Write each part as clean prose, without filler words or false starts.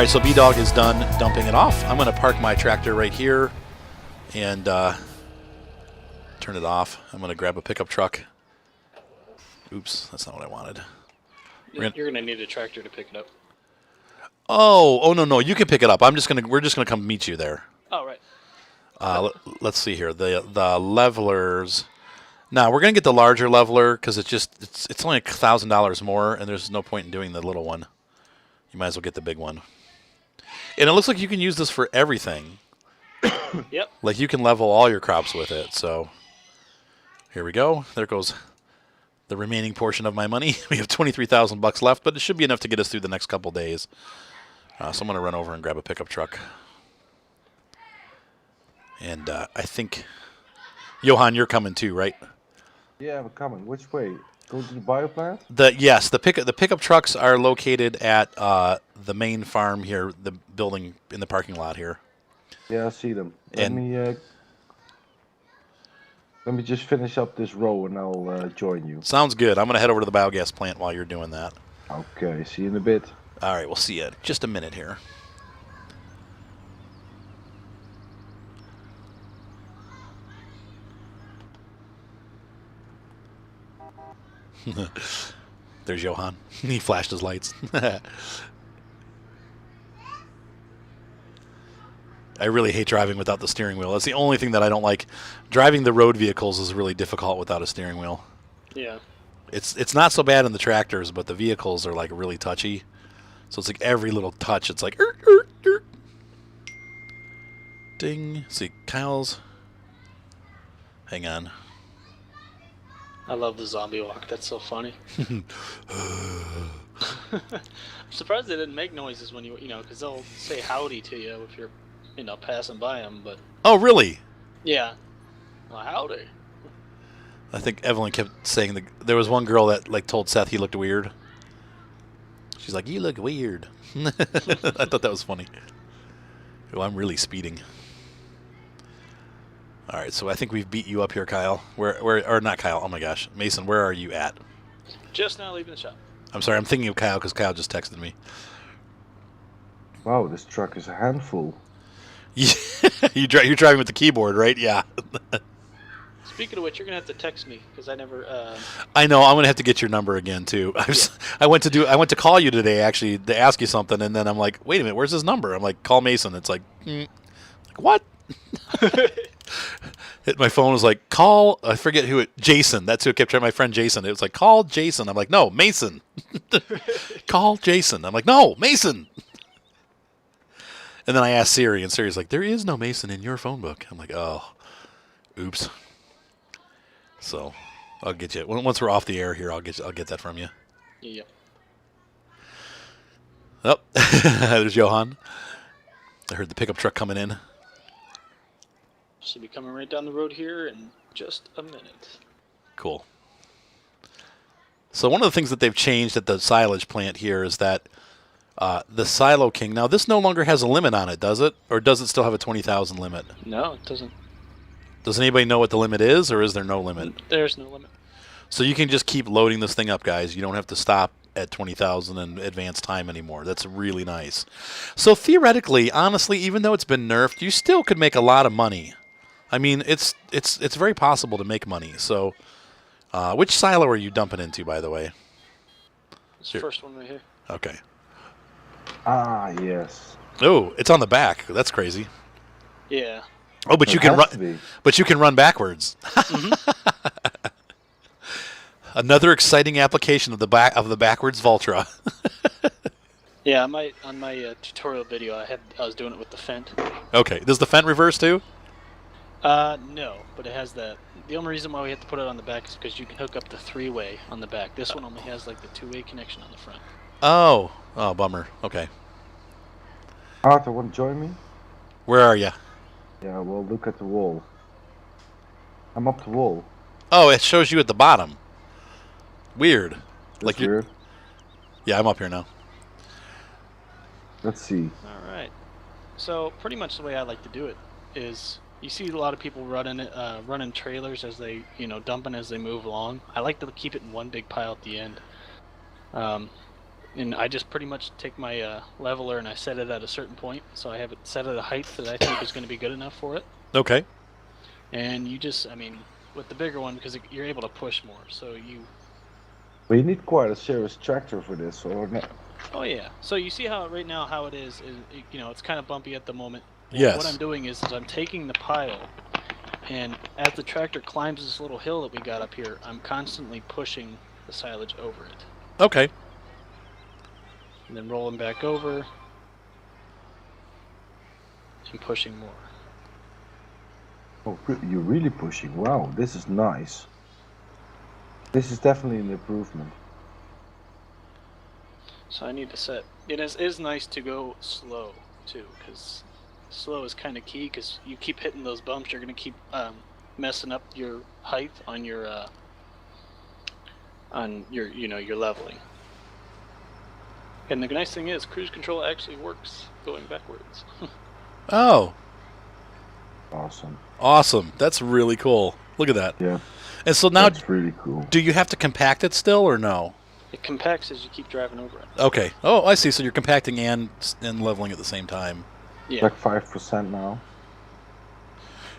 right, so Beedog is done dumping it off. I'm going to park my tractor right here and turn it off. I'm going to grab a pickup truck. Oops, that's not what I wanted. You're going to need a tractor to pick it up. Oh, no, you can pick it up. We're just gonna come meet you there. Oh, right. Let's see here. The levelers. Now we're gonna get the larger leveler because it's only $1,000 more, and there's no point in doing the little one. You might as well get the big one. And it looks like you can use this for everything. Yep. Like you can level all your crops with it. So here we go. There goes the remaining portion of my money. We have $23,000 left, but it should be enough to get us through the next couple days. So I'm going to run over and grab a pickup truck. And I think, Johan, you're coming too, right? Yeah, I'm coming. Which way? Go to the bio plant? Yes, the pickup trucks are located at the main farm here, the building in the parking lot here. Yeah, I see them. Let me just finish up this row and I'll join you. Sounds good. I'm going to head over to the biogas plant while you're doing that. Okay, see you in a bit. All right, we'll see you in just a minute here. There's Johan. He flashed his lights. I really hate driving without the steering wheel. That's the only thing that I don't like. Driving the road vehicles is really difficult without a steering wheel. Yeah. It's not so bad in the tractors, but the vehicles are like really touchy. So it's like every little touch, it's like ding. See, Kyle's. Hang on. I love the zombie walk. That's so funny. I'm surprised they didn't make noises when you know, because they'll say howdy to you if you're, passing by them. But oh, really? Yeah. Well, howdy. I think Evelyn kept saying there was one girl that like told Seth he looked weird. She's like, "You look weird." I thought that was funny. Oh, I'm really speeding. All right, so I think we've beat you up here, Kyle. Or not Kyle? Oh my gosh, Mason, where are you at? Just now leaving the shop. I'm sorry, I'm thinking of Kyle because Kyle just texted me. Wow, this truck is a handful. You're driving with the keyboard, right? Yeah. Speaking of which, you're gonna have to text me because I never. I know. I'm gonna have to get your number again too. I went to call you today actually to ask you something, and then I'm like, wait a minute, where's his number? I'm like, call Mason. It's like, like what? My phone was like, call. I forget who it. Jason. That's who kept trying. My friend Jason. It was like, call Jason. I'm like, no, Mason. Call Jason. I'm like, no, Mason. And then I asked Siri, and Siri's like, there is no Mason in your phone book. I'm like, oh, oops. So, I'll get you once we're off the air here. I'll get that from you. Yep. Oh, there's Johan. I heard the pickup truck coming in. Should be coming right down the road here in just a minute. Cool. So one of the things that they've changed at the silage plant here is that the Silo King. Now this no longer has a limit on it, does it? Or does it still have a 20,000 limit? No, it doesn't. Does anybody know what the limit is, or is there no limit? There's no limit. So you can just keep loading this thing up, guys. You don't have to stop at 20,000 and advance time anymore. That's really nice. So theoretically, honestly, even though it's been nerfed, you still could make a lot of money. I mean, it's very possible to make money. So, which silo are you dumping into, by the way? This first one right here. Okay. Ah, yes. Oh, it's on the back. That's crazy. Yeah. Oh, but you can run. But you can run backwards. Mm-hmm. Another exciting application of the backwards Voltra. Yeah, on my tutorial video, I was doing it with the Fent. Okay. Does the Fent reverse too? No, but it has that. The only reason why we have to put it on the back is because you can hook up the three-way on the back. This one only has like the two-way connection on the front. Oh, bummer. Okay. Arthur, want to join me? Where are you? Yeah, well, look at the wall. I'm up the wall. Oh, it shows you at the bottom. Weird. That's weird. Yeah, I'm up here now. Let's see. All right. So pretty much the way I like to do it is you see a lot of people running trailers as they, dumping as they move along. I like to keep it in one big pile at the end. And I just pretty much take my leveler and I set it at a certain point. So I have it set at a height that I think is going to be good enough for it. Okay. And you just, I mean, with the bigger one, because you're able to push more. So you... But you need quite a serious tractor for this, or not? Oh, yeah. So you see how right now how it is you know, it's kind of bumpy at the moment. Well, Yes. What I'm doing is I'm taking the pile, and as the tractor climbs this little hill that we got up here, I'm constantly pushing the silage over it. Okay. And then rolling back over and pushing more. Oh, you're really pushing. Wow, this is nice. This is definitely an improvement. So I need to set. It is nice to go slow too, because slow is kind of key. Because you keep hitting those bumps, you're gonna keep messing up your height on your you know, your leveling. And the nice thing is, cruise control actually works going backwards. Oh, Awesome. awesome. That's really cool. Look at that. Yeah, And so now, that's really cool. do you have to compact it still or no? It compacts as you keep driving over it. Okay. Oh, I see. So you're compacting and leveling at the same time. Yeah. Like 5% now.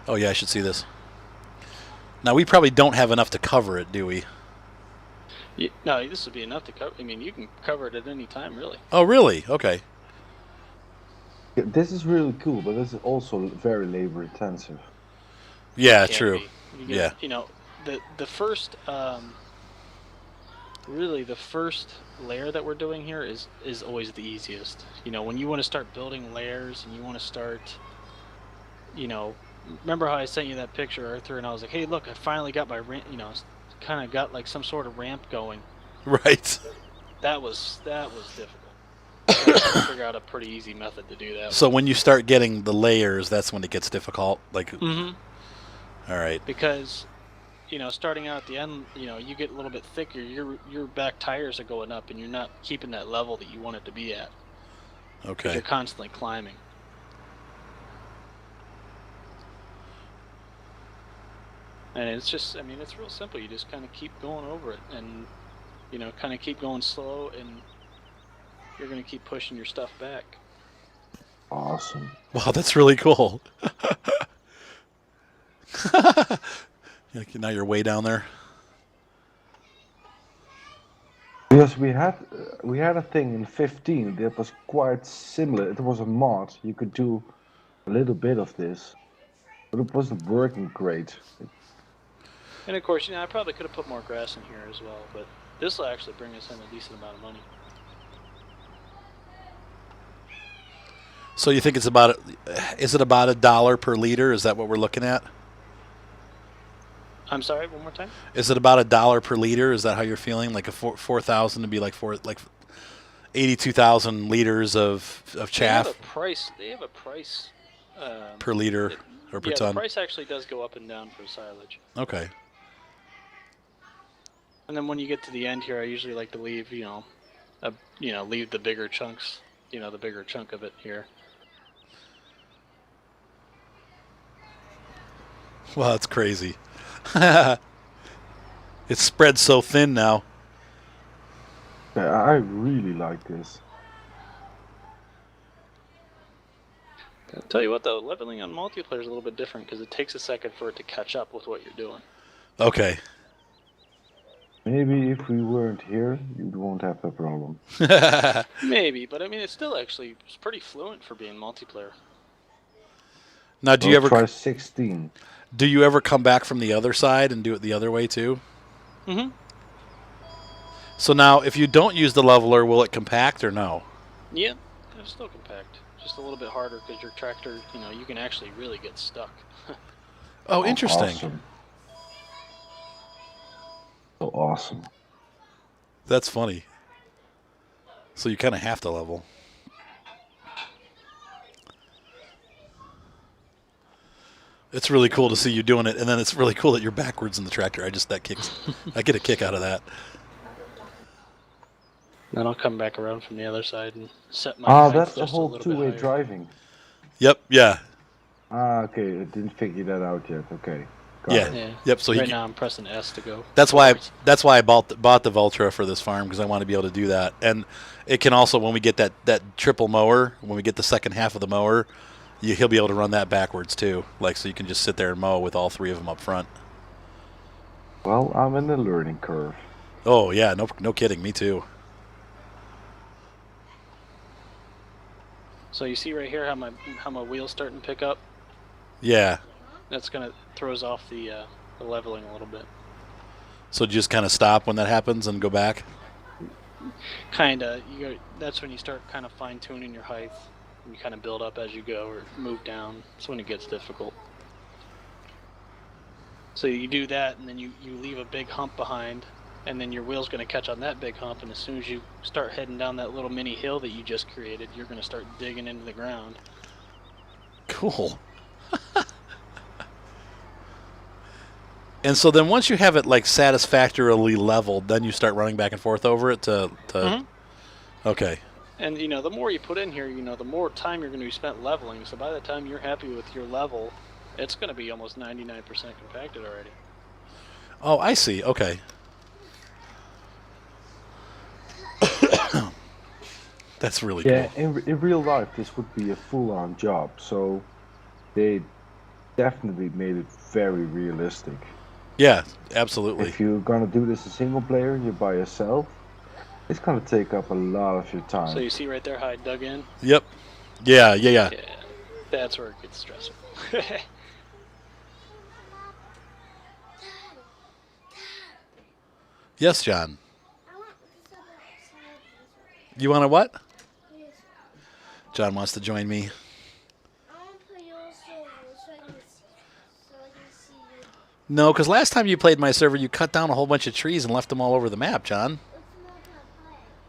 Oh, yeah, I should see this. Now, we probably don't have enough to cover it, do we? No, this would be enough to cover. I mean, you can cover it at any time, really. Oh, really? Okay. Yeah, this is really cool, but this is also very labor intensive. Yeah, Can true. be. You get, Yeah. You know, the first really the first layer that we're doing here is always the easiest. You know, when you want to start building layers and you want to start, you know, remember how I sent you that picture, Arthur, and I was like, hey, look, I finally got my ramp, you know, kind of got like some sort of ramp going. Right. That was difficult. I had to figure out a pretty easy method to do that. So when you start getting the layers, that's when it gets difficult. Like, Mm-hmm. all right. Because, you know, starting out at the end, you know, you get a little bit thicker, your back tires are going up and you're not keeping that level that you want it to be at. Okay. You're constantly climbing. And it's just, I mean, it's real simple. You just kind of keep going over it and, you know, kind of keep going slow and you're going to keep pushing your stuff back. Awesome. Wow, that's really cool. Now you're way down there. Because we had a thing in 15 that was quite similar. It was a mod. You could do a little bit of this, but it wasn't working great. And of course, you know, I probably could have put more grass in here as well, but this will actually bring us in a decent amount of money. So you think it's about, is it about $1 per liter? Is that what we're looking at? I'm sorry, one more time? Is it about $1 per liter? Is that how you're feeling? Like a 4,000 to be like 82,000 liters of chaff They have a price per liter or per yeah, ton? the price actually does go up and down for silage. Okay. And then when you get to the end here, I usually like to leave, leave the bigger chunks, the bigger chunk of it here. Well, that's crazy. It's spread so thin now. Yeah, I really like this. I'll tell you what, though, leveling on multiplayer is a little bit different because it takes a second for it to catch up with what you're doing. Okay. Maybe if we weren't here, you won't have that problem. Maybe, but I mean, it's still actually pretty fluent for being multiplayer. Now, do you ever try 16? Do you ever come back from the other side and do it the other way too? Mm-hmm. So now, if you don't use the leveler, will it compact or no? Yeah, it'll still compact. Just a little bit harder because your tractor, you can actually really get stuck. Oh, interesting. Awesome. So awesome. That's funny. So you kind of have to level. It's really cool to see you doing it, and then it's really cool that you're backwards in the tractor. I get a kick out of that. Then I'll come back around from the other side and set my height That's just the whole a little two-way bit higher. driving. Yep, yeah. Okay, I didn't figure that out yet. Okay, Yeah. Yeah. Yep. So Right now I'm pressing S to go. that's why forwards. I bought the Voltra for this farm, because I want to be able to do that. And it can also, when we get that triple mower, when we get the second half of the mower, he'll be able to run that backwards too. Like, so you can just sit there and mow with all three of them up front. Well, I'm in the learning curve. Oh yeah, no kidding. Me too. So you see right here how my wheel's starting to pick up? Yeah. That's gonna throws off the leveling a little bit. So just kind of stop when that happens and go back. Kinda. That's when you start kind of fine tuning your height. And you kind of build up as you go or move down. That's when it gets difficult. So you do that, and then you leave a big hump behind, and then your wheel's going to catch on that big hump, and as soon as you start heading down that little mini hill that you just created, you're going to start digging into the ground. Cool. And so then once you have it like satisfactorily leveled, then you start running back and forth over it to Okay. And the more you put in here, the more time you're going to be spent leveling. So by the time you're happy with your level, it's going to be almost 99% compacted already. Oh, I see. Okay. That's really cool. Yeah, in real life, this would be a full-on job. So they definitely made it very realistic. Yeah, absolutely. If you're gonna do this a single player, you're by yourself, it's gonna take up a lot of your time. So you see right there how I dug in? Yep. Yeah. Yeah, that's where it gets stressful. Yes, John. You want to what? John wants to join me. No, because last time you played my server, you cut down a whole bunch of trees and left them all over the map, John.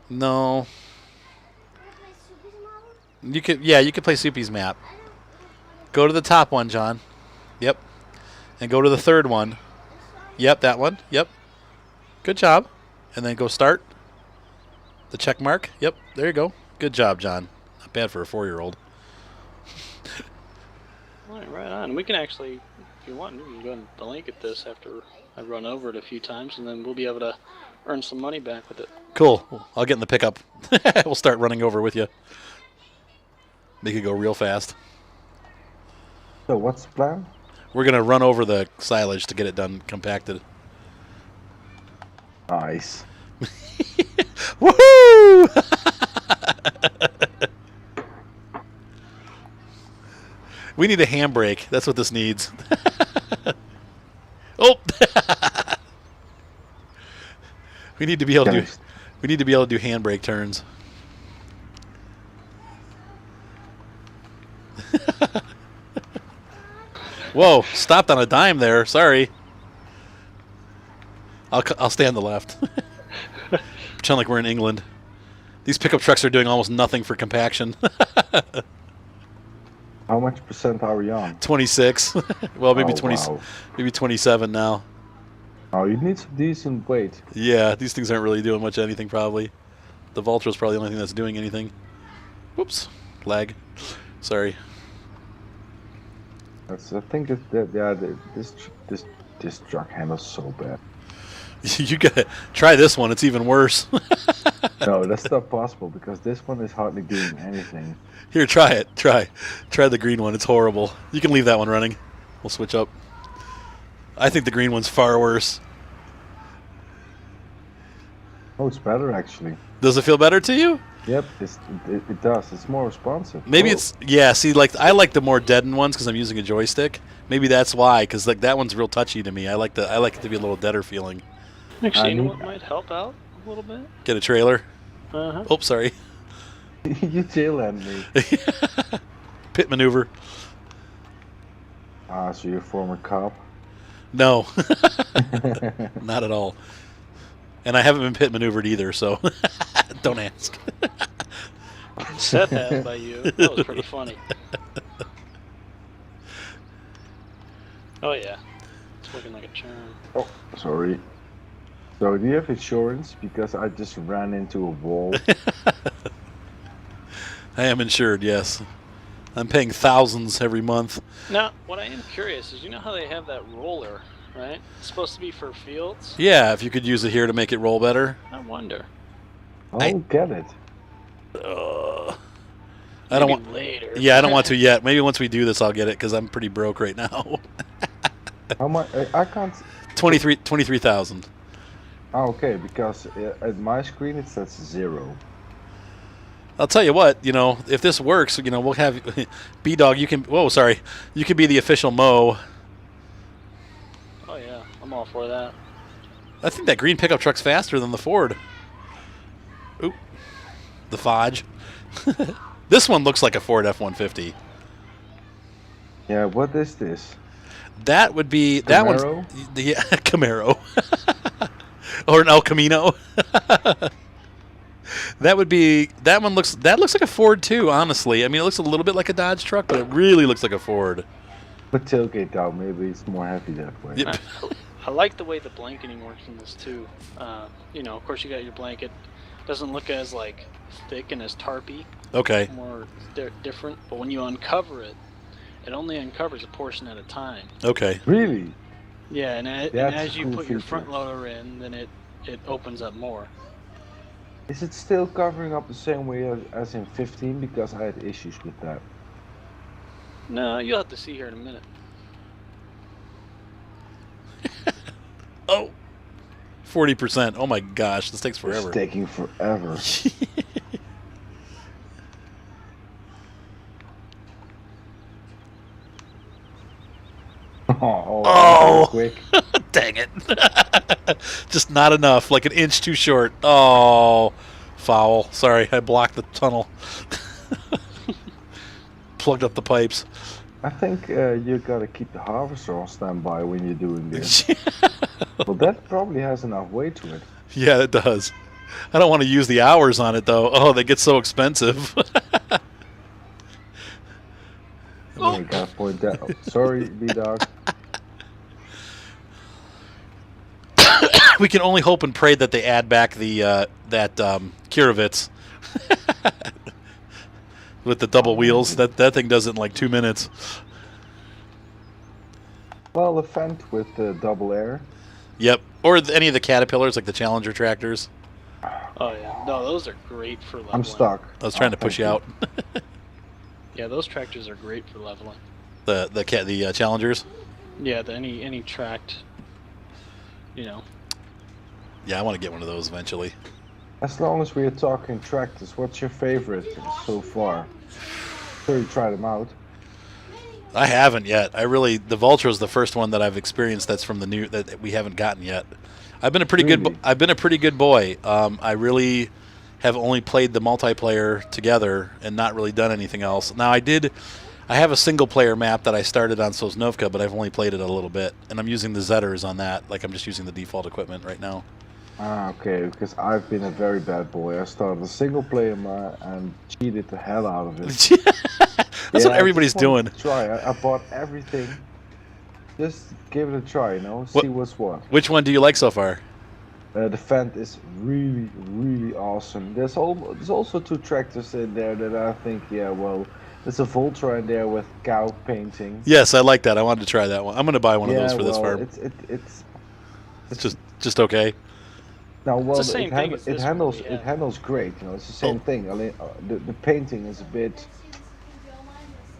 No. You could play Soupy's map. Go to the top one, John. Yep. And go to the third one. Yep, that one. Yep. Good job. And then go start. The check mark. Yep, there you go. Good job, John. Not bad for a 4-year-old. Right on. We can actually, if you want, we can go and link at this after I run over it a few times, and then we'll be able to earn some money back with it. Cool. I'll get in the pickup. We'll start running over with you. Make it go real fast. So what's the plan? We're going to run over the silage to get it done compacted. Nice. Woohoo! We need a handbrake. That's what this needs. Oh! We need to be able to do handbrake turns. Whoa! Stopped on a dime there. Sorry. I'll stay on the left. Pretend like we're in England. These pickup trucks are doing almost nothing for compaction. How much percent are we on? 26. Well, maybe Oh, 20. wow. Maybe 27 now. Oh, you need some decent weight. Yeah, these things aren't really doing much of anything, probably. The Voltra's probably the only thing that's doing anything. Whoops. Lag. Sorry. I think this truck handles so bad. You gotta try this one. It's even worse. No, that's not possible because this one is hardly doing anything. Here, try it. Try the green one. It's horrible. You can leave that one running. We'll switch up. I think the green one's far worse. Oh, it's better actually. Does it feel better to you? Yep, it does. It's more responsive. Maybe it's See, like I like the more deadened ones because I'm using a joystick. Maybe that's why, because like that one's real touchy to me. I like it to be a little deader feeling. Actually, you know what might help out a little bit? Get a trailer. Uh-huh. Oh, sorry. You tail-end me. Pit maneuver. Ah, so you're a former cop? No, not at all. And I haven't been pit maneuvered either, so don't ask. Seth has by you. That was pretty funny. Oh yeah, it's looking like a charm. Oh, sorry. So do you have insurance? Because I just ran into a wall. I am insured, yes. I'm paying thousands every month. Now, what I am curious is, you know how they have that roller, right? It's supposed to be for fields. Yeah, if you could use it here to make it roll better. I wonder. I'll get it. I don't Maybe want. later. Yeah, I don't want to yet. Maybe once we do this, I'll get it because I'm pretty broke right now. How much? I can't. 23,000. Oh, okay, because at my screen it says 0. I'll tell you what, if this works, we'll have B-Dog. You can. Whoa, sorry. You can be the official Mo. Oh yeah, I'm all for that. I think that green pickup truck's faster than the Ford. Oop. The Fodge. This one looks like a Ford F-150. Yeah, what is this? That would be that one's the Camaro, or an El Camino. That one looks like a Ford too. Honestly, I mean, it looks a little bit like a Dodge truck, but it really looks like a Ford. But tailgate down, maybe it's more heavy that way. Yep. I like the way the blanketing works in this too. Of course you got your blanket. Doesn't look as thick and as tarpy. Okay. More different. But when you uncover it, it only uncovers a portion at a time. Okay. Really? Yeah, and as you cool put your feature. front loader in, then it opens up more. Is it still covering up the same way as in 15? Because I had issues with that. No, you'll have to see here in a minute. Oh. 40%. Oh my gosh, this takes forever. It's taking forever. Oh. Quick. Dang it. Just not enough, like an inch too short. Oh, foul. Sorry, I blocked the tunnel. Plugged up the pipes. I think you gotta keep the harvester on standby when you're doing this. Well, that probably has enough weight to it. Yeah, it does. I don't want to use the hours on it, though. Oh, they get so expensive. I gotta point that out. Sorry, B-Dog. We can only hope and pray that they add back the Kirovitz with the double wheels. That thing does it in like 2 minutes. Well, a Fendt with double air. Yep. Or any of the Caterpillars, like the Challenger tractors. Oh yeah, no, those are great for leveling. I'm stuck. I was trying to push you out. Yeah, those tractors are great for leveling. The Challengers. Yeah, any tracked, Yeah, I want to get one of those eventually. As long as we are talking tractors, what's your favorite so far? Sure, you tried them out. I haven't yet. The Vultra is the first one that I've experienced that's from the new that we haven't gotten yet. I've been a pretty Really? good boy. I really have only played the multiplayer together and not really done anything else. Now I have a single player map that I started on Sosnovka, but I've only played it a little bit, and I'm using the Zetters on that. Like I'm just using the default equipment right now. Ah, okay, because I've been a very bad boy. I started a single player map and cheated the hell out of it. That's Yeah, what I everybody's just wanted doing. to try. I bought everything. Just give it a try, see what's what. Which one do you like so far? The Fendt is really, really awesome. There's also 2 tractors in there that I think, there's a Vultra in there with cow painting. Yes, I like that. I wanted to try that one. I'm going to buy one of those for this farm. It's Just okay. now well It's the same thing as this one we it have. handles great. It's the same thing. I mean, the painting is a bit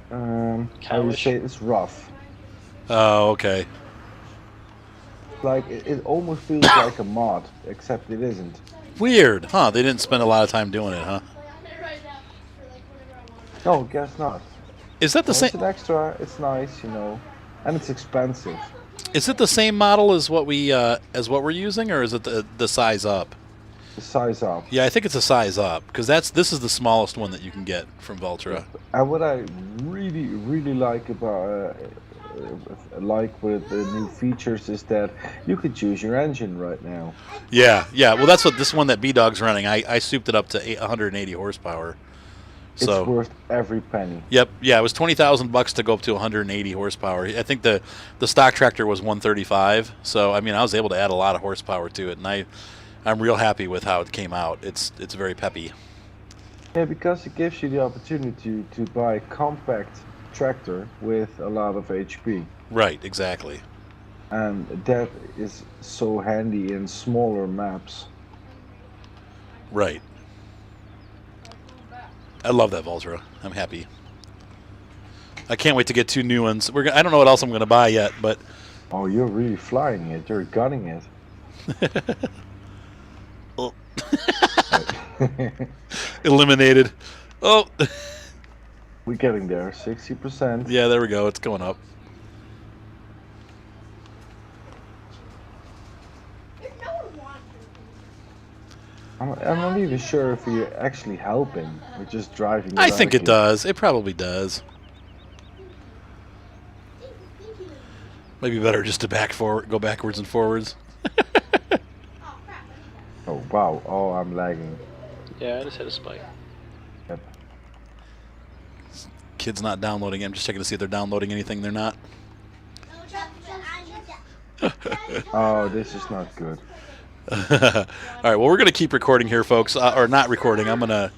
I would Cowish. say it's rough. Oh, okay. Like it almost feels like a mod, except it isn't. Weird, huh? They didn't spend a lot of time doing it, huh? No, guess not. Is that the It's same? an extra. It's nice, and it's expensive. Is it the same model as what we're using, or is it the size up? The size up. Yeah, I think it's a size up because this is the smallest one that you can get from Vultra. And what I really, really like about with the new features is that you could choose your engine right now. Yeah. Well, that's what this one that B-Dog's running. I souped it up to 180 horsepower. So It's worth every penny. Yep. Yeah, it was $20,000 to go up to 180 horsepower. I think the stock tractor was 135. So I mean, I was able to add a lot of horsepower to it, and I'm real happy with how it came out. It's very peppy. Yeah, because it gives you the opportunity to buy a compact tractor with a lot of HP. Right, exactly. And that is so handy in smaller maps. Right. I love that Voltra. I'm happy. I can't wait to get 2 new ones. I don't know what else I'm going to buy yet, but Oh, you're really flying it. You're gunning it. oh, Right. eliminated. Oh, We're getting there. 60%. yeah, there we go. It's going up. I'm not even sure if you're actually helping. We're just driving it I think it out does. It probably does. Maybe better just to go backwards and forwards. Oh, wow. Oh, I'm lagging. Yeah, I just hit a spike. Yep. Kid's not downloading it. I'm just checking to see if they're downloading anything. They're not. Oh, this is not good. All right, well, we're going to keep recording here, folks. Or not recording. I'm going to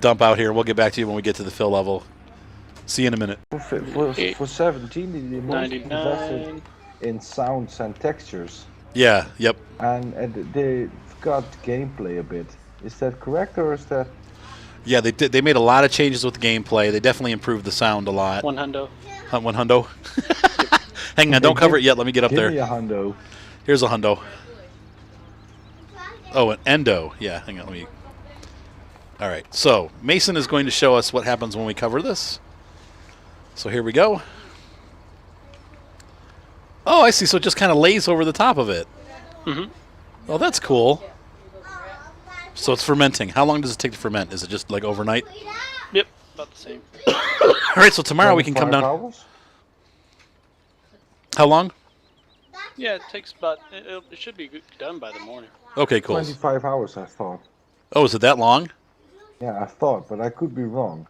dump out here. We'll get back to you when we get to the fill level. See you in a minute. For 17, they mostly invested 99. in sounds and textures. Yeah, yep. And they've got gameplay a bit. Is that correct, or is that... Yeah, they did. They made a lot of changes with the gameplay. They definitely improved the sound a lot. 100. One hundo. Hang on, don't cover it yet. Let me get up Give there. me a hundo. Here's a hundo. Oh, an endo. Yeah, hang on. Let me. All right. So Mason is going to show us what happens when we cover this. So here we go. Oh, I see. So it just kind of lays over the top of it. Mm-hmm. Oh, that's cool. So it's fermenting. How long does it take to ferment? Is it just like overnight? Yep, about the same. All right. So tomorrow we can come 25 down. hours? How long? Yeah, it takes about. It should be done by the morning. Okay, cool. 25 hours, I thought. Oh, is it that long? Yeah, I thought, but I could be wrong.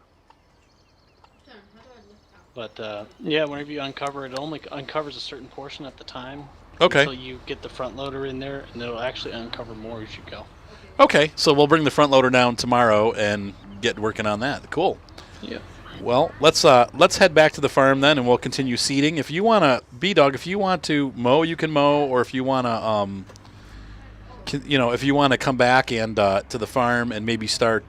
But yeah, whenever you uncover it, it only uncovers a certain portion at the time. Okay. Until you get the front loader in there, and it'll actually uncover more as you go. Okay, so we'll bring the front loader down tomorrow and get working on that. Cool. Yeah. Well, let's head back to the farm then, and we'll continue seeding. If you want to, Beedog, if you want to mow, you can mow, or if you want to, if you want to come back and to the farm and maybe start.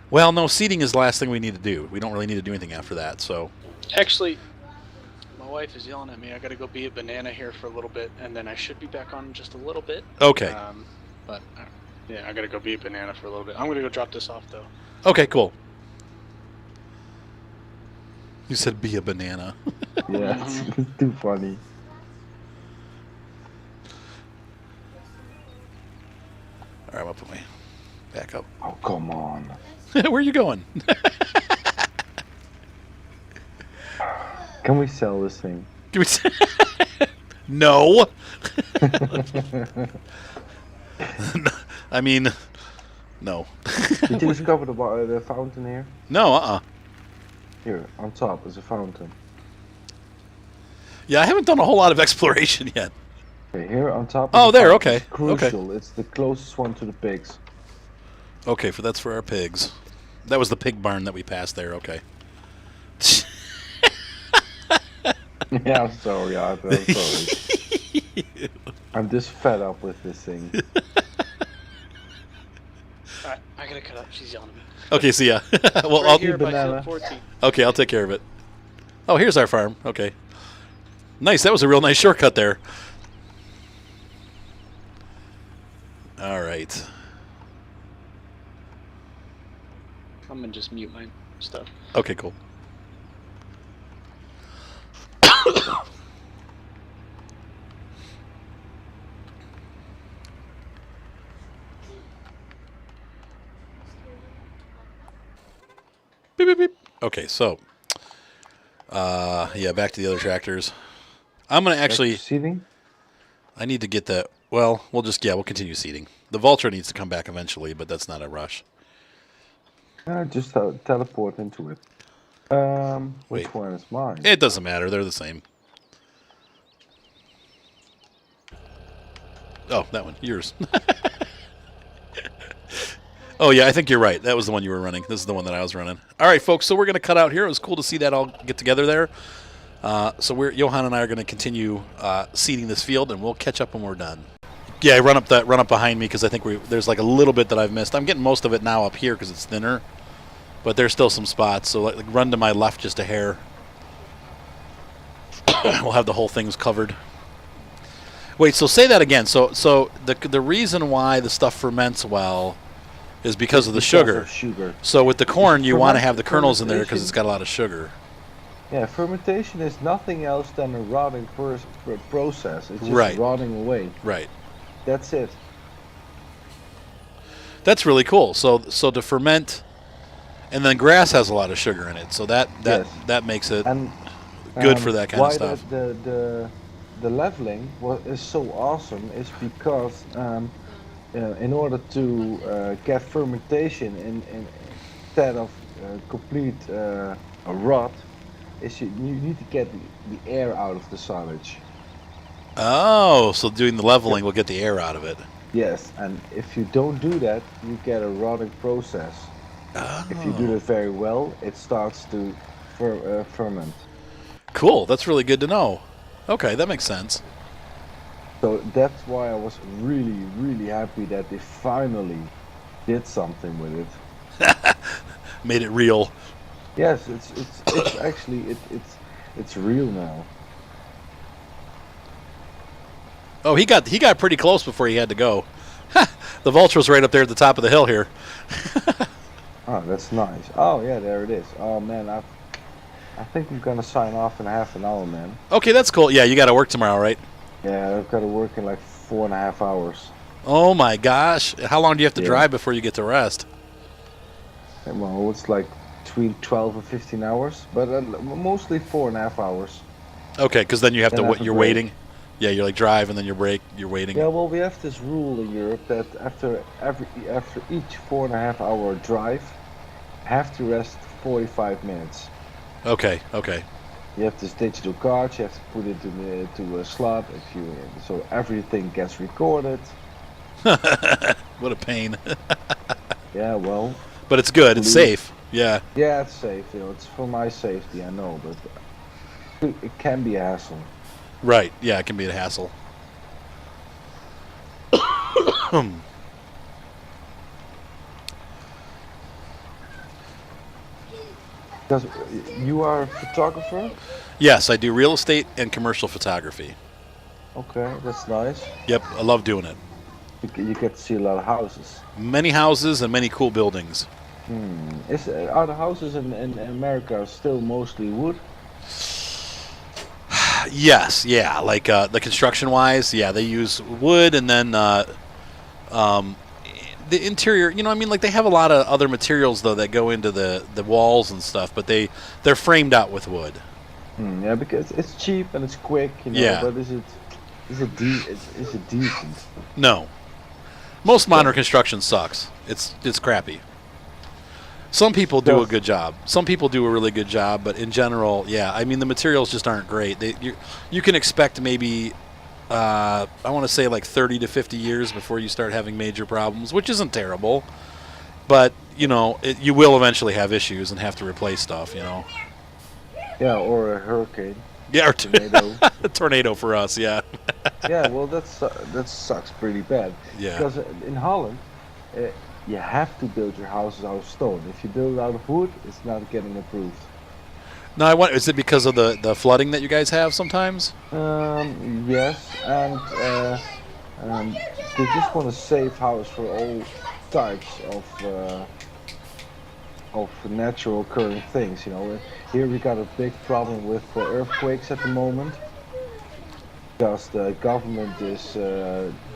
Well, no, seeding is the last thing we need to do. We don't really need to do anything after that. So. Actually, my wife is yelling at me. I got to go be a banana here for a little bit, and then I should be back on in just a little bit. Okay. But yeah, I got to go be a banana for a little bit. I'm gonna go drop this off though. Okay, cool. You said be a banana. Yeah, it's too funny. All right, I'm gonna put my back up. Oh, come on. Where are you going? Can we sell this thing? No. I mean, no. Did you discover the fountain here? No, Here, on top is a fountain. Yeah, I haven't done a whole lot of exploration yet. Okay, here on top. Oh, is a there, fountain. okay, It's crucial. It's the closest one to the pigs. Okay, that's for our pigs. That was the pig barn that we passed there. Okay. Yeah, I'm sorry, Arthur. I'm sorry. I'm just fed up with this thing. Alright, I gotta cut up. She's yelling at me. Okay, see ya. Well, Right I'll. here by banana. field 14. Okay, I'll take care of it. Oh, here's our farm. Okay. Nice. That was a real nice shortcut there. All right. I'm gonna just mute my stuff. Okay, cool. Beep, beep, beep. Okay, so yeah, back to the other tractors. I'm gonna actually. Seeding? I need to get that. Well, we'll continue seeding. The Vulture needs to come back eventually, but that's not a rush. Just teleport into it. Which Wait. one is mine? It doesn't matter. They're the same. Oh, that one. Yours. Oh, yeah, I think you're right. That was the one you were running. This is the one that I was running. All right, folks, so we're going to cut out here. It was cool to see that all get together there. So Johan and I are going to continue seeding this field, and we'll catch up when we're done. Yeah, run up behind me because I think there's like a little bit that I've missed. I'm getting most of it now up here because it's thinner, but there's still some spots. So like run to my left just a hair. We'll have the whole things covered. Wait, so say that again. So the reason why the stuff ferments well is because of the sugar. So with the corn, you want to have the kernels in there because it's got a lot of sugar. Yeah, fermentation is nothing else than a rotting process. It's just Right. rotting away. Right. That's it. That's really cool. So to ferment, and then grass has a lot of sugar in it, so that makes it And good for that kind of stuff. Why the leveling is so awesome is because in order to get fermentation instead of complete rot, you need to get the air out of the silage. Oh, so doing the leveling will get the air out of it. Yes, and if you don't do that, you get a rotting process. Oh. If you do that very well, it starts to ferment. Cool. That's really good to know. Okay, that makes sense. So that's why I was really, really happy that they finally did something with it. Made it real. Yes, it's actually it's real now. Oh, he got pretty close before he had to go. The vulture's right up there at the top of the hill here. Oh, that's nice. Oh yeah, there it is. Oh man, I think I'm gonna sign off in half an hour, man. Okay, that's cool. Yeah, you got to work tomorrow, right? Yeah, I've got to work in like 4.5 hours. Oh my gosh! How long do you have to drive before you get to rest? Well, it's like between 12 and 15 hours, but mostly 4.5 hours. Okay, because then you have Then to. have a You're break. waiting. Yeah, you're like drive and then you break. You're waiting. Yeah, well, we have this rule in Europe that after each 4.5 hour drive, you have to rest 45 minutes. Okay. Okay. You have this digital card. You have to put it to a slot. So everything gets recorded. What a pain. Yeah, well. But it's good. It's safe. Yeah. Yeah, it's safe. It's for my safety. I know, but it can be a hassle. Right. Yeah, it can be a hassle. Because you are a photographer. Yes, I do real estate and commercial photography. Okay, that's nice. Yep, I love doing it. You get to see a lot of houses. Many houses and many cool buildings. Are the houses in America still mostly wood? Yes, yeah, like the construction-wise, yeah, they use wood, and then the interior. I mean, like they have a lot of other materials though that go into the walls and stuff, but they're framed out with wood. Yeah, because it's cheap and it's quick, Yeah. But is it decent? No, most modern construction sucks. It's crappy. Some people do a good job. Some people do a really good job, but in general, yeah. I mean, the materials just aren't great. You can expect maybe, I want to say like 30 to 50 years before you start having major problems, which isn't terrible. But, you will eventually have issues and have to replace stuff, Yeah, or a hurricane. Yeah, or Tornado. a tornado for us, yeah. Yeah, well, that sucks pretty bad. Yeah. Because in Holland, you have to build your houses out of stone. If you build it out of wood, it's not getting approved. No, is it because of the flooding that you guys have sometimes? Yes, and they just want to save house for all types of natural occurring things. Here we got a big problem with earthquakes at the moment, because the government is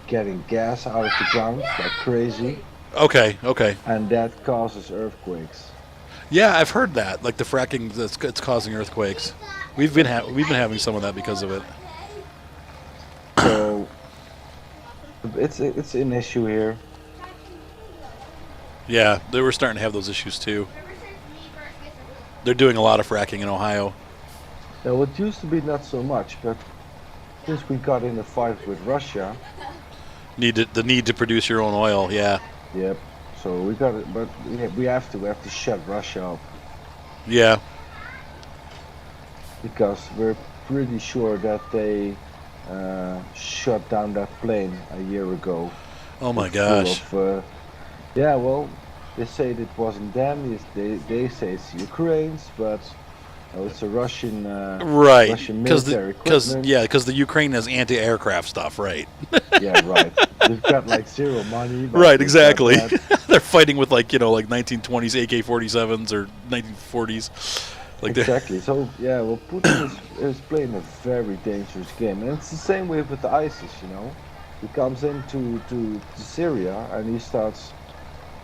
getting gas out of the ground like crazy. Okay. And that causes earthquakes. Yeah, I've heard that. Like the fracking, it's causing earthquakes. We've been having some of that because of it. So it's an issue here. Yeah, they were starting to have those issues too. They're doing a lot of fracking in Ohio. Now, it used to be not so much, but since we got in a fight with Russia, The need to produce your own oil. Yeah. yep. So we got it, but we have to shut Russia up Yeah. because we're pretty sure that they shut down that plane a year ago. Oh my It's full gosh. of yeah. Well, they say it wasn't them. They say it's Ukraine's, but no, it's a Russian Right. Russian Because military equipment. the Ukraine has anti-aircraft stuff, right? Yeah, right. They've got like zero money, but Right, they've got exactly. that. They're fighting with like 1920s AK-47s or 1940s. Like they're- Exactly. So yeah, well, Putin is playing a very dangerous game, and it's the same way with the ISIS. He comes into Syria and he starts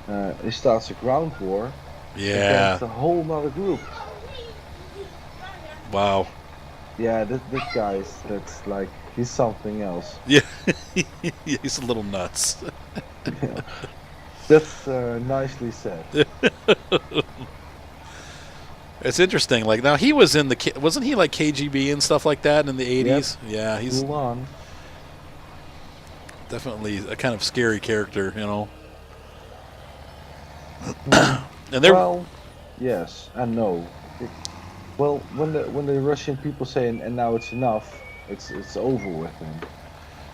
a ground war Yeah. against a whole nother group. Wow. Yeah, this guy's that's like he's something else. Yeah. He's a little nuts. Yeah. That's nicely said. It's interesting. Like now he was in wasn't he like KGB and stuff like that in the 80s? Yeah, he's Full on. definitely a kind of scary character. And they're Well, yes and no. Well, when the Russian people say and now it's enough, it's over with them.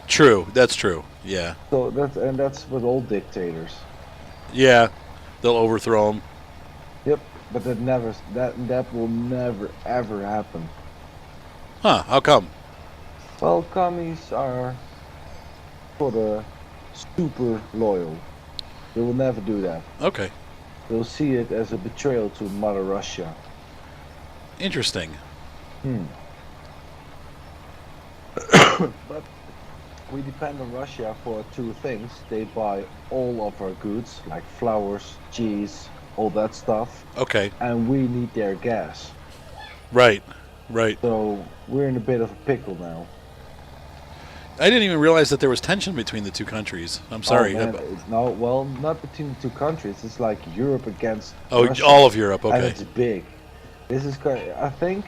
true. That's true. Yeah. So that's with all dictators. Yeah. They'll overthrow him. Yep, but that will never ever happen. Huh? How come? Well, commies are sort of super loyal. They will never do that. Okay. They'll see it as a betrayal to Mother Russia. Interesting. But we depend on Russia for two things. They buy all of our goods, like flowers, cheese, all that stuff, Okay. and we need their gas. Right. Right. So we're in a bit of a pickle now. I didn't even realize that there was tension between the two countries. I'm sorry. Oh, man, no, well, not between the two countries. It's like Europe against Russia, all of Europe. and Okay. it's big. This is I think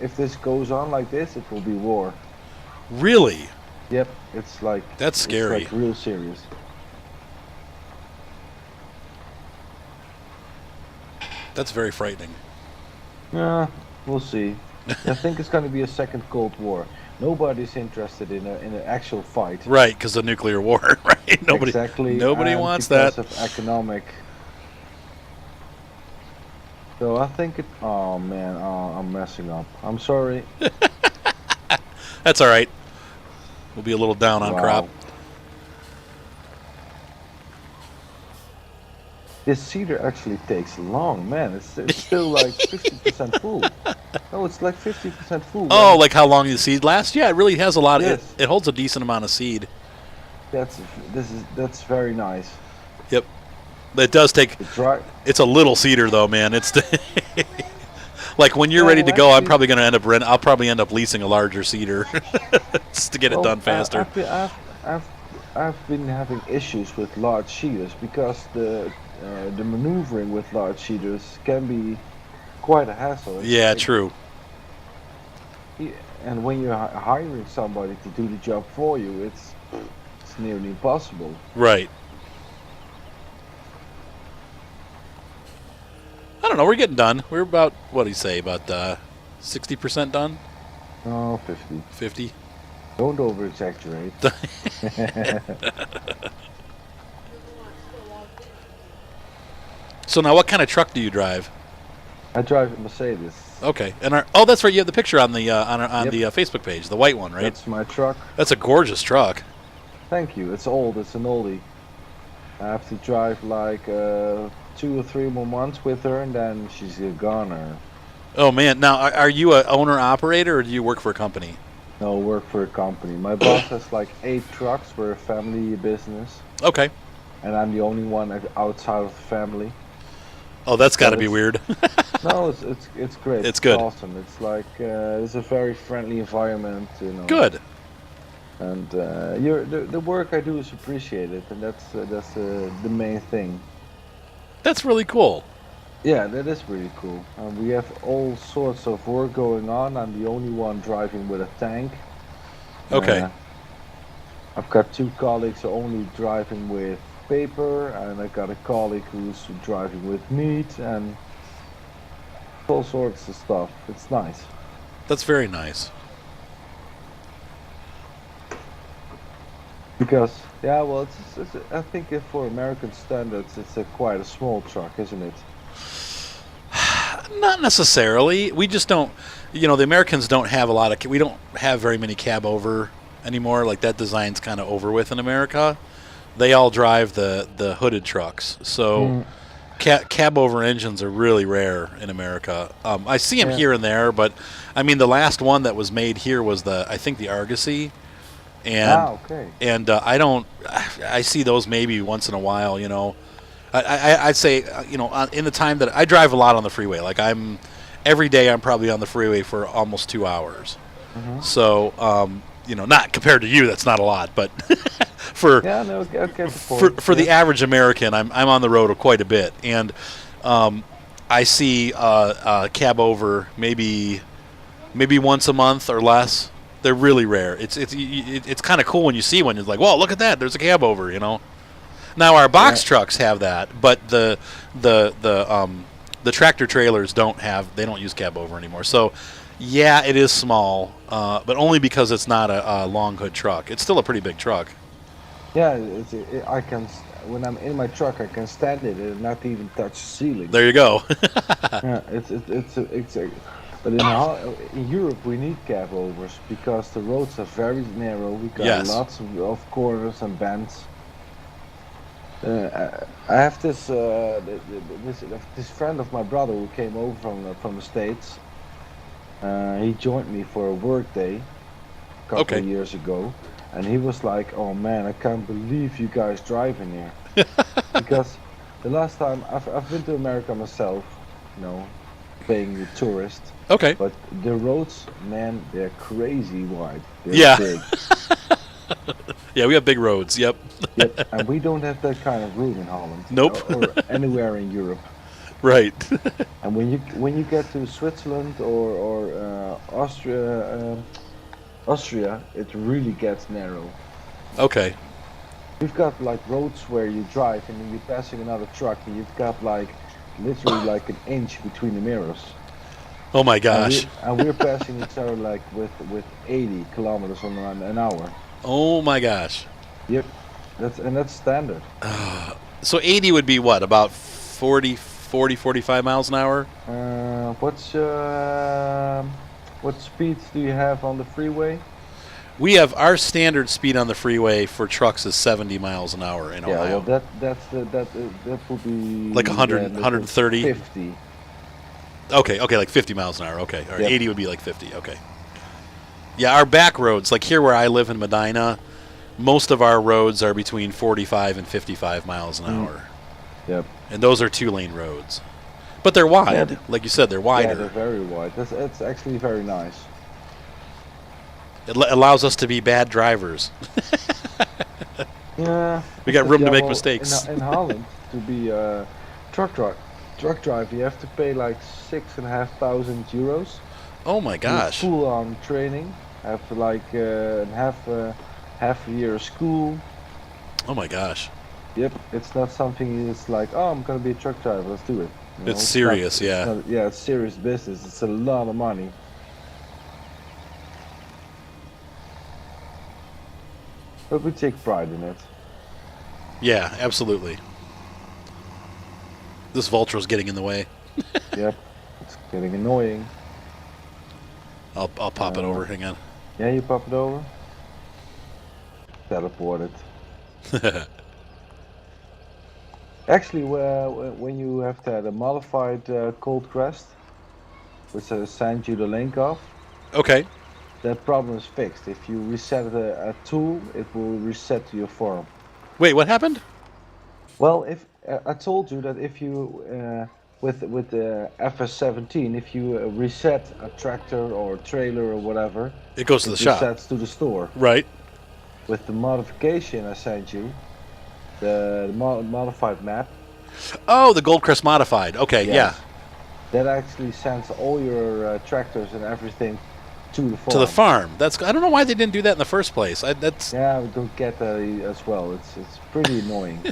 if this goes on like this, it will be war. Really? Yep, it's like That's scary. It's like real serious. That's very frightening. Yeah, we'll see. I think it's going to be a second Cold War. Nobody's interested in an actual fight. Right, because of nuclear war. Right. Nobody. Exactly. Nobody and wants because that. of economic. So I think it. Oh man, I'm messing up. I'm sorry. That's all right. We'll be a little down on Wow. crop. This cedar actually takes long, man. It's still like 50% full. No, it's like 50% full. Oh, man. like how long the seed lasts? Yeah, it really has a lot. Yes. It holds a decent amount of seed. That's very nice. Yep. It does take. It's right. It's a little cedar though, man. It's like when you're Well, ready to go. I'm actually- probably going to end up I'll probably end up leasing a larger cedar just to get it Well, done faster. I've been having issues with large cedars because the maneuvering with large cedars can be quite a hassle. Yeah, true. And when you're hiring somebody to do the job for you, it's nearly impossible. Right. I don't know. We're getting done. We're about what do you say? About 60% done. Oh, 50. 50. Don't over exaggerate. So now, what kind of truck do you drive? I drive a Mercedes. Okay. And that's right. You have the picture on the Yep. the Facebook page, the white one, right? That's my truck. That's a gorgeous truck. Thank you. It's old. It's an oldie. I have to drive like 2 or 3 more months with her, and then she's a goner. Oh man! Now, are you a owner operator, or do you work for a company? No, work for a company. My boss has like 8 trucks. We're a family business, Okay. and I'm the only one outside of the family. Oh, that's got to So be it's- weird. No, it's great. It's good. Awesome. It's like it's a very friendly environment, Good. And the work I do is appreciated, and that's the main thing. That's really cool. Yeah, that is really cool. We have all sorts of work going on. I'm the only one driving with a tank. Okay. I've got 2 colleagues who are only driving with paper, and I got a colleague who's driving with meat, and all sorts of stuff. It's nice. That's very nice. Because, yeah, well, I think for American standards, it's quite a small truck, isn't it? Not necessarily. We just don't. The Americans don't have a lot of. We don't have very many cab over anymore. Like that design's kind of over with in America. They all drive the hooded trucks. So cab over engines are really rare in America. I see them here and there, but I mean the last one that was made here was I think the Argosy. And okay. And I see those maybe once in a while. I'd say in the time that I drive a lot on the freeway, like every day I'm probably on the freeway for almost 2 hours. Mm-hmm. So not compared to you, that's not a lot, but for the average American, I'm on the road quite a bit, and I see cab over maybe once a month or less. They're really rare. It's kind of cool when you see one. It's like, whoa, look at that! There's a cab over. Now our box trucks have that, but the tractor trailers don't have. They don't use cab over anymore. So, yeah, it is small, but only because it's not a long hood truck. It's still a pretty big truck. Yeah, I can. When I'm in my truck, I can stand it and not even touch the ceiling. There you go. Yeah, but in Europe we need cab overs because the roads are very narrow. We got lots of corners and bends. I have this friend of my brother who came over from the States. He joined me for a work day a couple of years ago, and he was like, "Oh man, I can't believe you guys driving here," because the last time I've been to America myself, being a tourist. Okay. But the roads, man, they're crazy wide. They're big. Yeah, we have big roads. Yep. Yep. And we don't have that kind of room in Holland. Nope. Or anywhere in Europe. Right. And when you get to Switzerland or Austria, it really gets narrow. Okay. We've got like roads where you drive and then you're passing another truck and you've got like literally like an inch between the mirrors. Oh my gosh. And we're passing each other like with 80 kilometers an hour. Oh my gosh. Yep. That's standard. So 80 would be what? About 45 miles an hour? What speeds do you have on the freeway? We have our standard speed on the freeway for trucks is 70 miles an hour in Ohio. Yeah, well that will be like 100, 130. 50. Okay, like 50 miles an hour. Okay, or Yep. 80 would be like 50. Okay. Yeah, our back roads, like here where I live in Medina, most of our roads are between 45 and 55 miles an hour. Yep. And those are 2-lane roads. But they're wide. Yeah, like you said, they're wider. Yeah, they're very wide. It's actually very nice. It allows us to be bad drivers. Yeah. We got room to make mistakes. In Holland, to be a truck driver, you have to pay like €6,500. Oh my gosh. Full on training. Have like half a year of school. Oh my gosh. Yep, it's not something it's like, oh, I'm gonna be a truck driver, let's do it. It's serious, yeah. It's serious business. It's a lot of money. But we take pride in it. Yeah, absolutely. This Voltro's getting in the way. Yep, it's getting annoying. I'll pop it over. Hang on. Yeah, you pop it over. Teleport it. Actually, when you have that modified cold crest, which I send you the link of, Okay. that problem is fixed. If you reset a tool, it will reset to your form. Wait, what happened? Well, if I told you that if you with the FS17, if you reset a tractor or a trailer or whatever, It goes to the shop. resets to the store. Right. With the modification I sent you, the modified map. Oh, the Goldcrest modified. Okay, Yes. That actually sends all your tractors and everything to the farm. To the farm. That's I don't know why they didn't do that in the first place. That's Yeah, we don't get that as well. It's pretty annoying.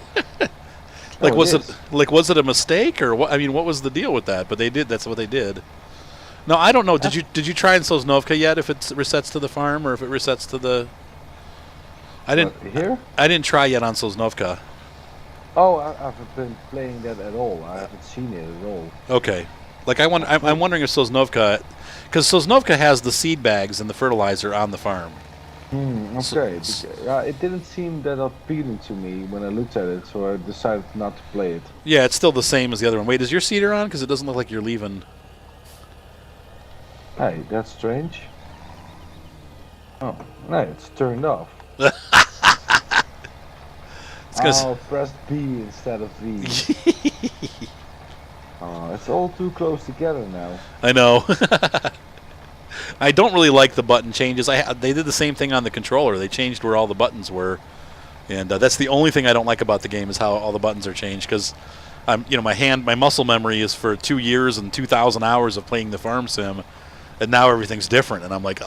like Oh, was it a mistake or what? I mean, what was the deal with that? But they did. That's what they did. No, I don't know. Did you try in Sosnovka yet? If it resets to the farm or if it resets to the? I didn't. Here? I didn't try yet on Sosnovka. Oh, I haven't been playing that at all. I haven't seen it at all. Okay. Like I'm wondering if Sosnovka, because Sosnovka has the seed bags and the fertilizer on the farm. Okay. It didn't seem that appealing to me when I looked at it, so I decided not to play it. Yeah, it's still the same as the other one. Wait, is your seeder on? Because it doesn't look like you're leaving. Hey, that's strange. Oh, no, it's turned off. I'll press B instead of V. Oh, it's all too close together now. I know. I don't really like the button changes. They did the same thing on the controller. They changed where all the buttons were, and that's the only thing I don't like about the game is how all the buttons are changed. Because my muscle memory is for 2 years and 2,000 hours of playing the farm sim, and now everything's different. And I'm like,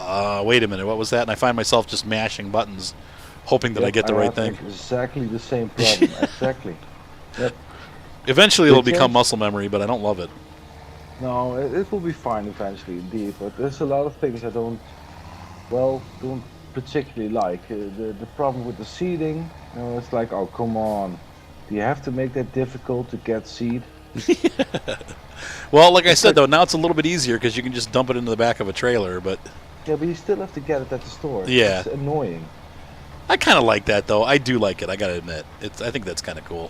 wait a minute, what was that? And I find myself just mashing buttons, hoping that I get the right thing. Exactly the same problem. Exactly. Yep. Eventually, it'll become muscle memory, but I don't love it. No, it will be fine eventually, indeed. But there's a lot of things I don't particularly like. The problem with the seeding, it's like, oh come on, do you have to make that difficult to get seed? Well, like I said, though, now it's a little bit easier because you can just dump it into the back of a trailer. But yeah, but you still have to get it at the store. Yeah, it's annoying. I kind of like that, though. I do like it. I gotta admit, I think that's kind of cool.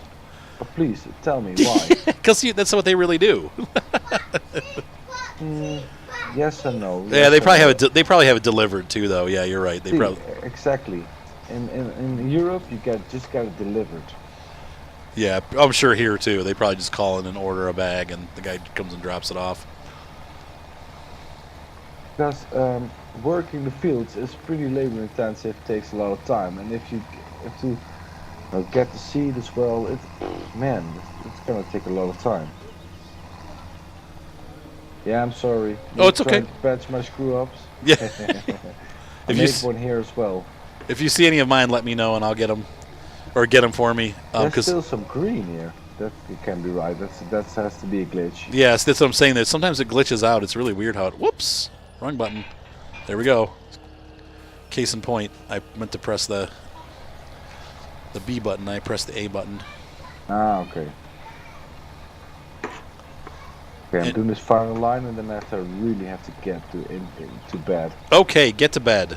But please tell me why. Because that's what they really do. Yes and no. Yeah, they probably have it. They probably have it delivered too, though. Yeah, you're right. They probably exactly. In Europe, you just get it delivered. Yeah, I'm sure here too. They probably just call in and order a bag, and the guy comes and drops it off. Because working the fields is pretty labor intensive. Takes a lot of time, and if you have to get the seed as well, it's gonna take a lot of time. Yeah, I'm sorry. Oh, it's okay. To patch my screw-ups. Yeah. I made one here as well. If you see any of mine, let me know and I'll get them, or get them for me. There's still some green here. That can be right. That has to be a glitch. Yes, that's what I'm saying. That sometimes it glitches out. It's really weird how it. Whoops, wrong button. There we go. Case in point, I meant to press the B button. I pressed the A button. Ah, okay. Okay, I'm doing this final line, and then I really have to get to bed. Okay, get to bed.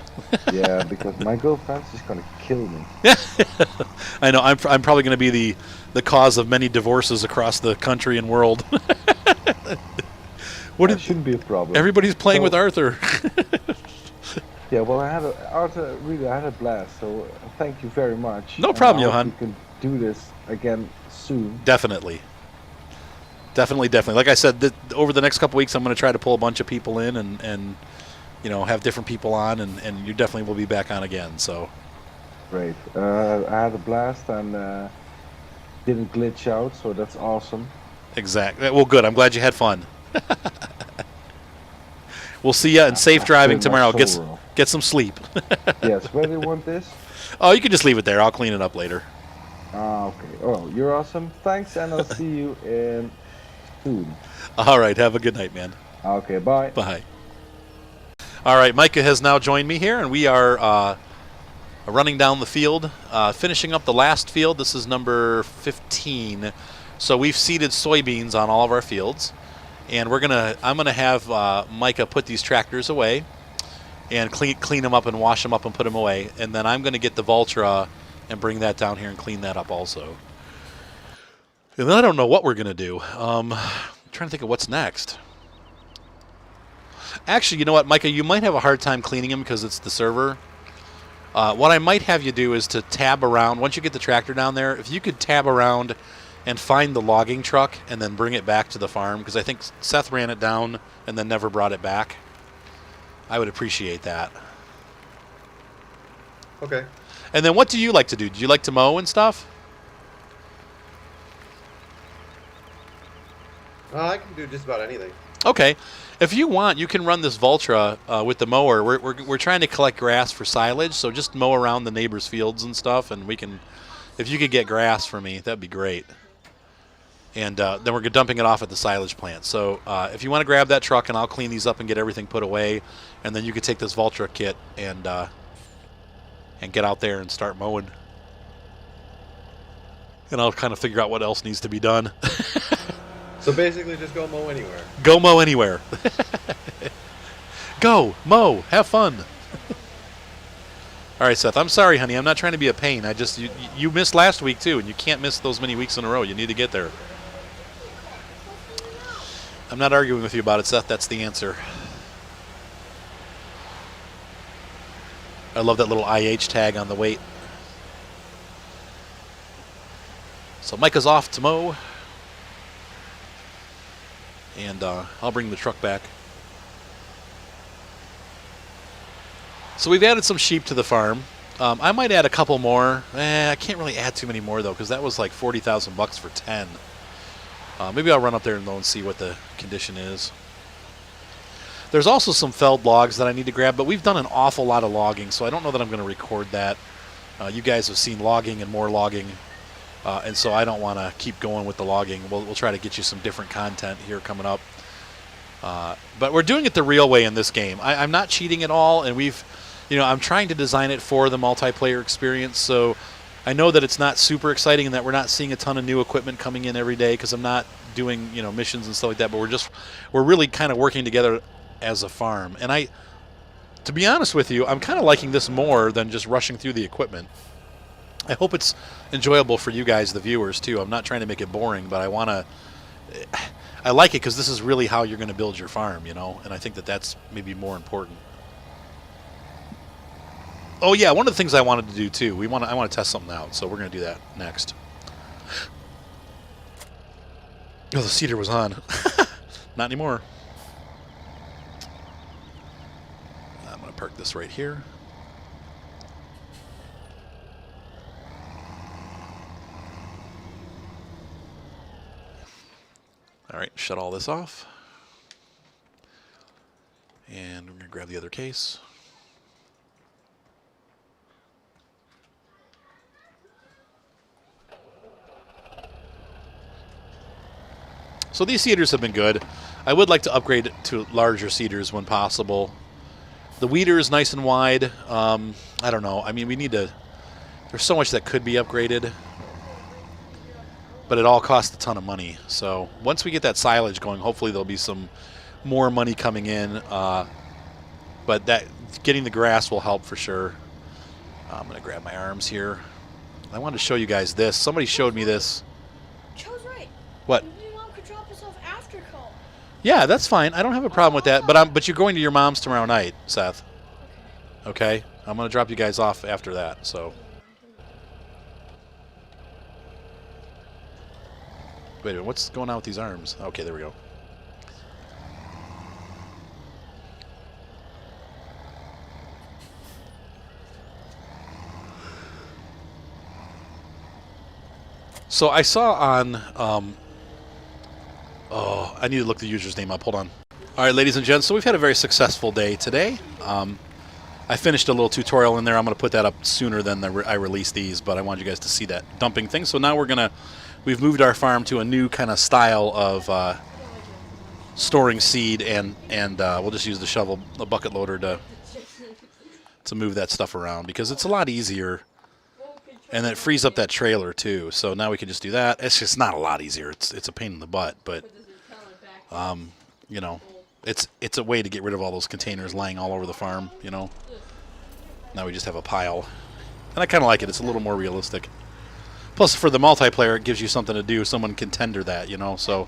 Yeah, because my girlfriend's just gonna kill me. I know. I'm probably going to be the cause of many divorces across the country and world. That shouldn't be a problem. Everybody's playing with Arthur. Yeah, well, Arthur really had a blast. So thank you very much. No problem, Johan. We can do this again soon. Definitely. Like I said, over the next couple weeks, I'm going to try to pull a bunch of people in and have different people on, and you definitely will be back on again. So great. I had a blast and didn't glitch out, so that's awesome. Exactly. Well, good. I'm glad you had fun. We'll see you and safe driving tomorrow. Get some sleep. Yes. Where do you want this? Oh, you can just leave it there. I'll clean it up later. Okay. Oh, you're awesome. Thanks, and I'll see you in soon. All right. Have a good night, man. Okay. Bye. Bye. All right. Micah has now joined me here, and we are running down the field, finishing up the last field. This is number 15. So we've seeded soybeans on all of our fields, and I'm gonna have Micah put these tractors away and clean them up and wash them up and put them away, and then I'm gonna get the Valtra and bring that down here and clean that up also. And then I don't know what we're gonna do. I'm trying to think of what's next. Actually, you know what, Micah, you might have a hard time cleaning them because it's the server. What I might have you do is to tab around. Once you get the tractor down there, if you could tab around and find the logging truck and then bring it back to the farm, because I think Seth ran it down and then never brought it back. I would appreciate that. Okay. And then what do you like to do? Do you like to mow and stuff? I can do just about anything. Okay. If you want, you can run this Vultra with the mower. We're trying to collect grass for silage, so just mow around the neighbors' fields and stuff, and we can. If you could get grass for me, that'd be great. And then we're dumping it off at the silage plant. So if you want to grab that truck, and I'll clean these up and get everything put away, and then you could take this Vultra kit and get out there and start mowing. And I'll kind of figure out what else needs to be done. So basically, just go mow anywhere. Go mow anywhere. Go mow. Have fun. All right, Seth. I'm sorry, honey. I'm not trying to be a pain. I just you missed last week too, and you can't miss those many weeks in a row. You need to get there. I'm not arguing with you about it, Seth. That's the answer. I love that little IH tag on the weight. So Micah's off to mow. And I'll bring the truck back. So we've added some sheep to the farm. I might add a couple more. I can't really add too many more though, because that was like $40,000 for 10. Maybe I'll run up there and see what the condition is. There's also some felled logs that I need to grab, but we've done an awful lot of logging, so I don't know that I'm going to record that. You guys have seen logging and more logging. And so I don't want to keep going with the logging. We'll try to get you some different content here coming up. But we're doing it the real way in this game. I'm not cheating at all, and I'm trying to design it for the multiplayer experience. So I know that it's not super exciting and that we're not seeing a ton of new equipment coming in every day because I'm not doing missions and stuff like that. But we're really kind of working together as a farm. And to be honest with you, I'm kind of liking this more than just rushing through the equipment. I hope it's enjoyable for you guys, the viewers, too. I'm not trying to make it boring, but I like it because this is really how you're going to build your farm, and I think that that's maybe more important. Oh, yeah, one of the things I wanted to do, too, I want to test something out, so we're going to do that next. Oh, the cedar was on. Not anymore. I'm going to park this right here. All right, shut all this off. And we're going to grab the other case. So these seeders have been good. I would like to upgrade to larger seeders when possible. The weeder is nice and wide. I don't know. I mean, there's so much that could be upgraded. But it all costs a ton of money. So once we get that silage going, hopefully there'll be some more money coming in. But getting the grass will help for sure. I'm going to grab my arms here. I wanted to show you guys this. Somebody showed me this. Joe's right. What? Your mom could drop us off after call. Yeah, that's fine. I don't have a problem with that. But you're going to your mom's tomorrow night, Seth. Okay? I'm going to drop you guys off after that. So. Wait a minute, what's going on with these arms? Okay, there we go. So I saw on, I need to look the user's name up. Hold on. All right, ladies and gents, so we've had a very successful day today. I finished a little tutorial in there. I'm going to put that up sooner than I release these, but I wanted you guys to see that dumping thing. So now we've moved our farm to a new kind of style of storing seed, and we'll just use the shovel, a bucket loader to move that stuff around because it's a lot easier. And it frees up that trailer too. So now we can just do that. It's just not a lot easier. It's a pain in the butt, but it's a way to get rid of all those containers lying all over the farm. Now we just have a pile, and I kind of like it. It's a little more realistic. Plus, for the multiplayer, it gives you something to do. Someone can tender that, So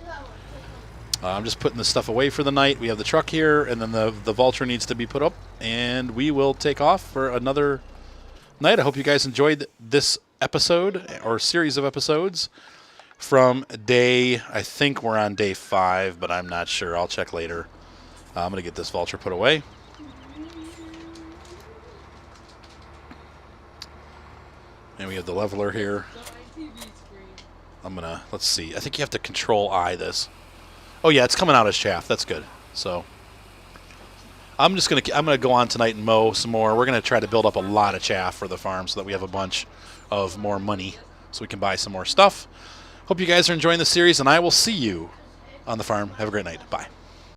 I'm just putting this stuff away for the night. We have the truck here, and then the Vultra needs to be put up, and we will take off for another night. I hope you guys enjoyed this episode or series of episodes from I think we're on day 5, but I'm not sure. I'll check later. I'm going to get this Vultra put away. And we have the leveler here. Let's see. I think you have to Control-I this. Oh yeah, it's coming out as chaff. That's good. So I'm gonna go on tonight and mow some more. We're gonna try to build up a lot of chaff for the farm so that we have a bunch of more money so we can buy some more stuff. Hope you guys are enjoying the series, and I will see you on the farm. Have a great night. Bye.